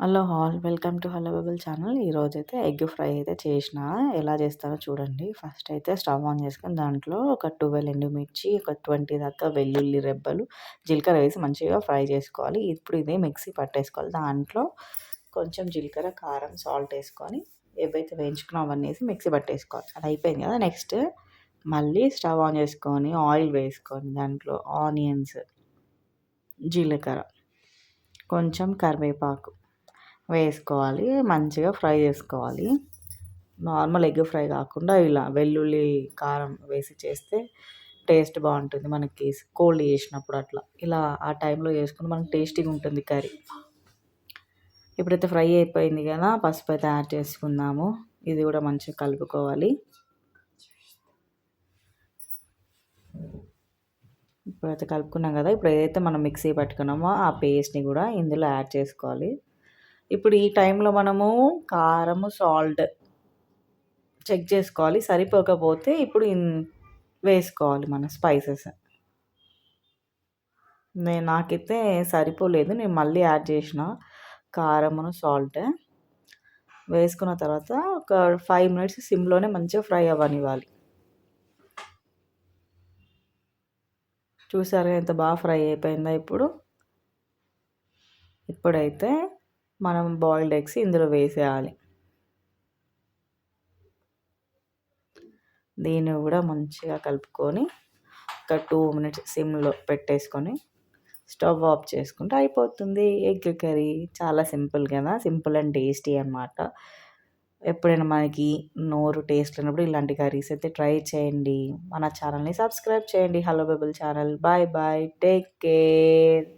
Hello all welcome to hello bubble channel. ఈరోజైతే egg fry అయితే చేసిన. ఎలా చేస్తానో చూడండి. ఫస్ట్ అయితే స్టవ్ ఆన్ చేసుకొని దాంట్లో ఒక 12 ఎండుమిర్చి, ఒక 20 దాకా వెల్లుల్లి రెబ్బలు, జీలకర్ర వేసి మంచిగా ఫ్రై చేసుకోవాలి. ఇప్పుడు ఇదే మిక్సీ పట్టేసుకోవాలి. దాంట్లో కొంచెం జీలకర్ర, కారం, సాల్ట్ వేసుకొని ఏవైతే వేయించుకున్నా అవన్నీ వేసి మిక్సీ పట్టేసుకోవాలి. అది అయిపోయింది కదా. నెక్స్ట్ మళ్ళీ స్టవ్ ఆన్ చేసుకొని ఆయిల్ వేసుకొని దాంట్లో ఆనియన్స్, జీలకర్ర, కొంచెం కరివేపాకు వేసుకోవాలి. మంచిగా ఫ్రై చేసుకోవాలి. నార్మల్ ఎగ్ ఫ్రై కాకుండా ఇలా వెల్లుల్లి, కారం వేసి చేస్తే టేస్ట్ బాగుంటుంది. మనకి కోల్డ్ చేసినప్పుడు అట్లా ఇలా ఆ టైంలో చేసుకుంటే మనకి టేస్టీగా ఉంటుంది కర్రీ. ఇప్పుడైతే ఫ్రై అయిపోయింది కదా, పసుపు అయితే యాడ్ చేసుకుందాము. ఇది కూడా మంచిగా కలుపుకోవాలి. ఇప్పుడైతే కలుపుకున్నాం కదా, ఇప్పుడు ఏదైతే మనం మిక్సీ పట్టుకున్నామో ఆ పేస్ట్ని కూడా ఇందులో యాడ్ చేసుకోవాలి. ఇప్పుడు ఈ టైంలో మనము కారము, సాల్ట్ చెక్ చేసుకోవాలి. సరిపోకపోతే ఇప్పుడు వేసుకోవాలి మన స్పైసెస్. నాకైతే సరిపోలేదు, నేను మళ్ళీ యాడ్ చేసిన కారమును, సాల్ట్ వేసుకున్న తర్వాత ఒక 5 మినిట్స్ సిమ్లోనే మంచిగా ఫ్రై అవ్వనివ్వాలి. చూసారా ఎంత బాగా ఫ్రై అయిపోయిందో. ఇప్పుడైతే మనం బాయిల్డ్ ఎగ్స్ ఇందులో వేసేయాలి. దీన్ని కూడా మంచిగా కలుపుకొని ఒక 2 మినిట్స్ సిమ్లో పెట్టేసుకొని స్టవ్ ఆఫ్ చేసుకుంటే అయిపోతుంది ఎగ్ కర్రీ. చాలా సింపుల్ కదా, సింపుల్ అండ్ టేస్టీ అనమాట. ఎప్పుడైనా మనకి నోరు టేస్ట్ లేనప్పుడు ఇలాంటి కర్రీస్ అయితే ట్రై చేయండి. మన ఛానల్ని సబ్స్క్రైబ్ చేయండి, hello bubble channel. Bye bye, take care.